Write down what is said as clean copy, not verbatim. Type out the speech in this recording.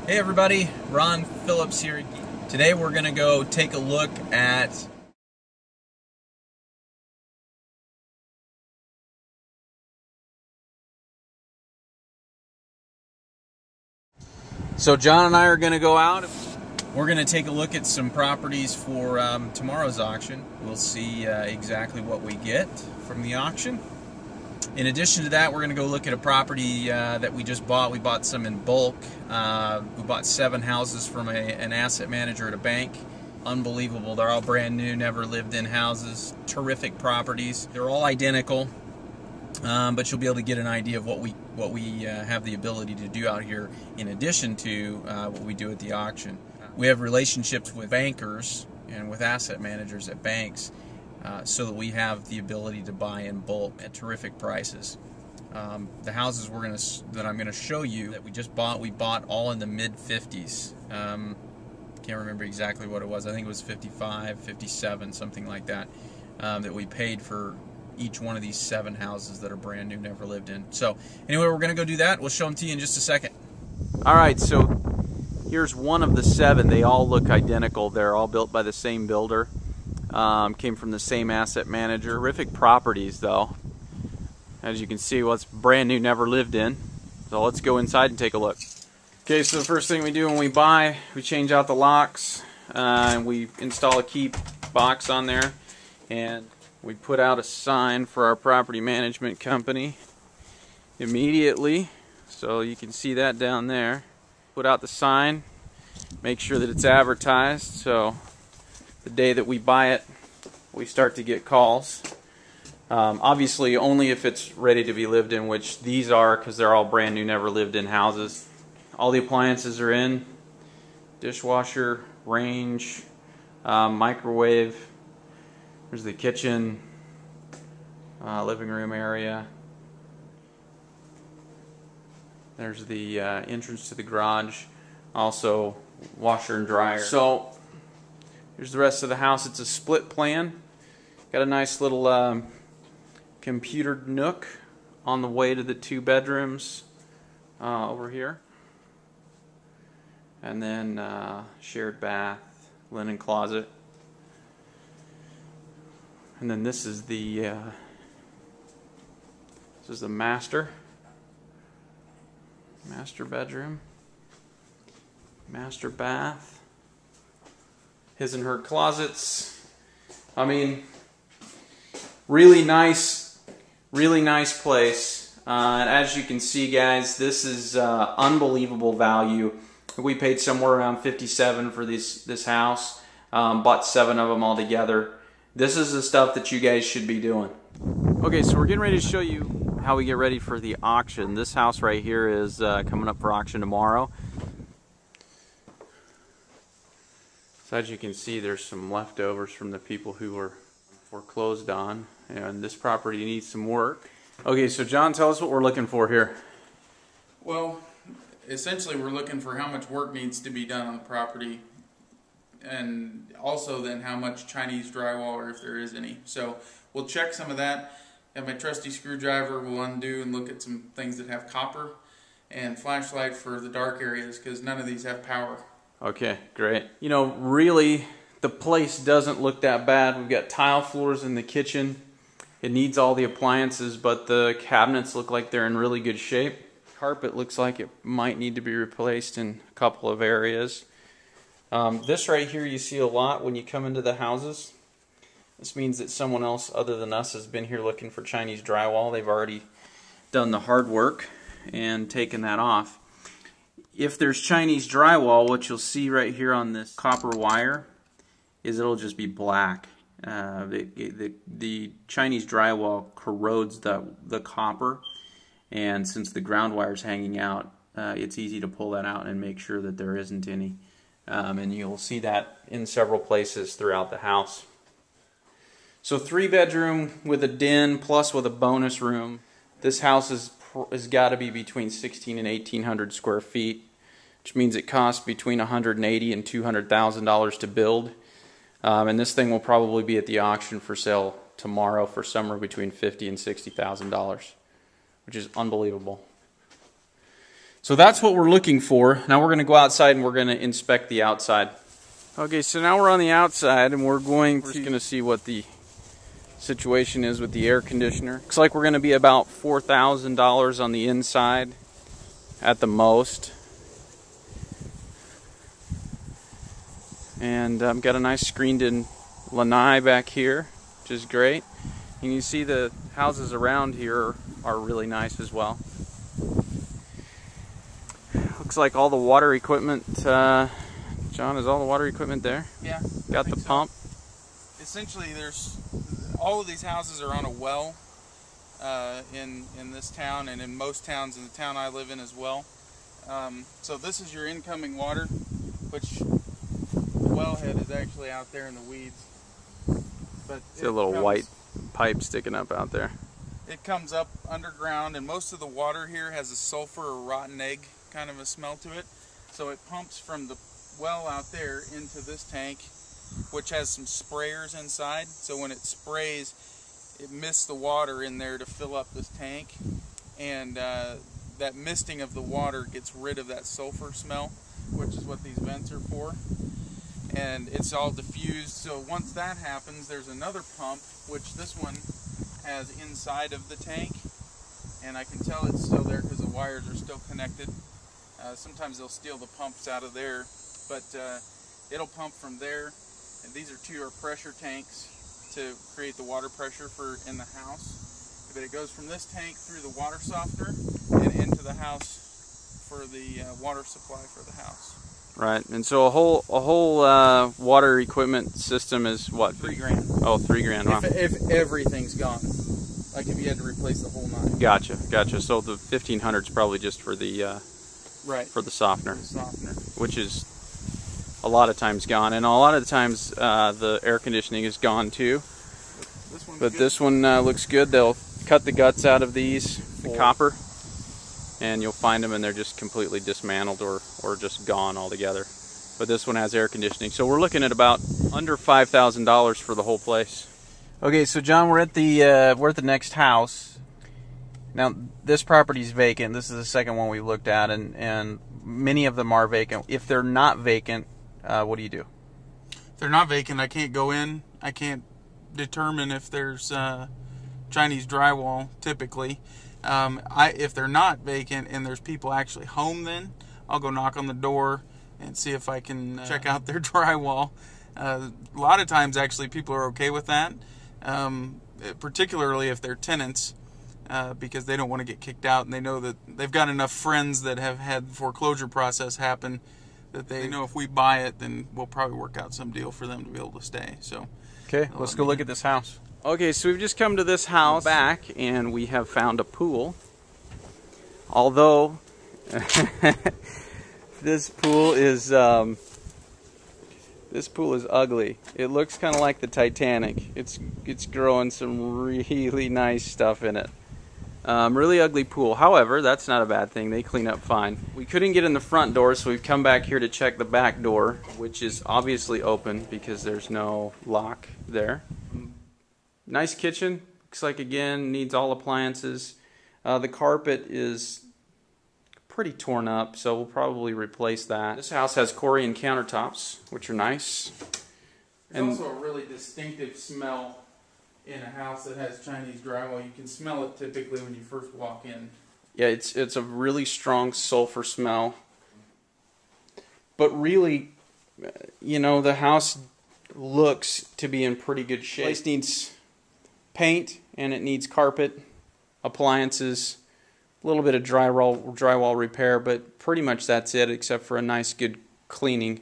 Hey everybody, Ron Phillips here. Today we're going to go take a look at So John and I are going to go out. We're going to take a look at some properties for tomorrow's auction. We'll see exactly what we get from the auction. In addition to that, we're going to go look at a property that we just bought. We bought some in bulk. We bought 7 houses from an asset manager at a bank. Unbelievable. They're all brand new, never lived in houses. Terrific properties. They're all identical, but you'll be able to get an idea of what we have the ability to do out here in addition to what we do at the auction. We have relationships with bankers and with asset managers at banks, so that we have the ability to buy in bulk at terrific prices. The houses that I'm going to show you that we just bought, we bought all in the mid-50s. Can't remember exactly what it was. I think it was 55, 57, something like that, that we paid for each one of these 7 houses that are brand new, never lived in. So anyway, we're going to go do that. We'll show them to you in just a second. All right, so here's one of the 7. They all look identical. They're all built by the same builder. Came from the same asset manager. Terrific properties though. As you can see, what's brand new, never lived in. So let's go inside and take a look. Okay, so the first thing we do when we buy, we change out the locks, and we install a key box on there, and we put out a sign for our property management company immediately. So you can see that down there. Put out the sign, make sure that it's advertised, so the day that we buy it, we start to get calls. Obviously, only if it's ready to be lived in, which these are, because they're all brand new, never lived in houses. All the appliances are in. Dishwasher, range, microwave. There's the kitchen, living room area. There's the entrance to the garage. Also, washer and dryer. So here's the rest of the house. It's a split plan. Got a nice little computered nook on the way to the 2 bedrooms over here. And then shared bath, linen closet. And then this is the master bedroom, master bath, his and her closets. I mean, really nice place. And as you can see, guys, this is unbelievable value. We paid somewhere around $57 for this house. Bought 7 of them all together. This is the stuff that you guys should be doing. Okay, so we're getting ready to show you how we get ready for the auction. This house right here is coming up for auction tomorrow. So as you can see, there's some leftovers from the people who were foreclosed on, and this property needs some work. Okay, so John, tell us what we're looking for here. Well, essentially we're looking for how much work needs to be done on the property, and also then how much Chinese drywall, or if there is any. So we'll check some of that, and my trusty screwdriver will undo and look at some things that have copper, and flashlight for the dark areas, because none of these have power. Okay, great. You know, really, the place doesn't look that bad. We've got tile floors in the kitchen. It needs all the appliances, but the cabinets look like they're in really good shape. Carpet looks like it might need to be replaced in a couple of areas. This right here you see a lot when you come into the houses. This means that someone else other than us has been here looking for Chinese drywall. They've already done the hard work and taken that off. If there's Chinese drywall, what you'll see right here on this copper wire is it'll just be black. The Chinese drywall corrodes the copper, and since the ground wire is hanging out, it's easy to pull that out and make sure that there isn't any. And you'll see that in several places throughout the house. So 3-bedroom with a den plus with a bonus room. This house has got to be between 1,600 and 1,800 square feet, which means it costs between $180,000 and $200,000 to build. And this thing will probably be at the auction for sale tomorrow for somewhere between $50,000 and $60,000, which is unbelievable. So that's what we're looking for. Now we're going to go outside and we're going to inspect the outside. Okay, so now we're on the outside and we're just going to see what the situation is with the air conditioner. Looks like we're going to be about $4,000 on the inside at the most. And I've got a nice screened-in lanai back here, which is great. And you see the houses around here are really nice as well. Looks like all the water equipment, John, is all the water equipment there? Yeah. Got the pump? Essentially, all of these houses are on a well in this town and in most towns in the town I live in as well. So this is your incoming water, which the wellhead is actually out there in the weeds. But see a little white pipe sticking up out there. It comes up underground, and most of the water here has a sulfur or rotten egg kind of a smell to it. So it pumps from the well out there into this tank, which has some sprayers inside. So when it sprays, it mists the water in there to fill up this tank, and that misting of the water gets rid of that sulfur smell, which is what these vents are for. And it's all diffused. So once that happens, there's another pump, which this one has inside of the tank, and I can tell it's still there because the wires are still connected. Sometimes they'll steal the pumps out of there, but it'll pump from there. And these are two pressure tanks to create the water pressure in the house. But it goes from this tank through the water softener and into the house for the water supply for the house. Right, and so a whole water equipment system is what? $3,000. Oh, $3,000. Wow. If everything's gone, like if you had to replace the whole nine. Gotcha. So the 1,500 is probably just for the for the softener, which is a lot of times gone, and a lot of the times the air conditioning is gone too. This one looks good. They'll cut the guts out of these, the copper, and you'll find them and they're just completely dismantled or just gone altogether. But this one has air conditioning. So we're looking at about under $5,000 for the whole place. Okay, so John, we're at the next house. Now this property's vacant. This is the second one we looked at, and many of them are vacant. If they're not vacant, what do you do? If they're not vacant, I can't go in. I can't determine if there's Chinese drywall typically. If they're not vacant and there's people actually home, then I'll go knock on the door and see if I can check out their drywall. A lot of times, actually, people are okay with that, particularly if they're tenants, because they don't want to get kicked out, and they know that they've got enough friends that have had the foreclosure process happen that they know if we buy it, then we'll probably work out some deal for them to be able to stay. So, okay, let's go look at this house. Okay, so we've just come to this house back, and we have found a pool. Although this pool is ugly. It looks kind of like the Titanic. It's growing some really nice stuff in it. Really ugly pool. However, that's not a bad thing. They clean up fine. We couldn't get in the front door, so we've come back here to check the back door, which is obviously open because there's no lock there. Nice kitchen. Looks like, again, needs all appliances. The carpet is pretty torn up, so we'll probably replace that. This house has Corian countertops, which are nice. There's also a really distinctive smell in a house that has Chinese drywall. You can smell it typically when you first walk in. Yeah, it's a really strong sulfur smell. But really, you know, the house looks to be in pretty good shape. The place needs paint, and it needs carpet, appliances, a little bit of drywall repair, but pretty much that's it, except for a nice good cleaning.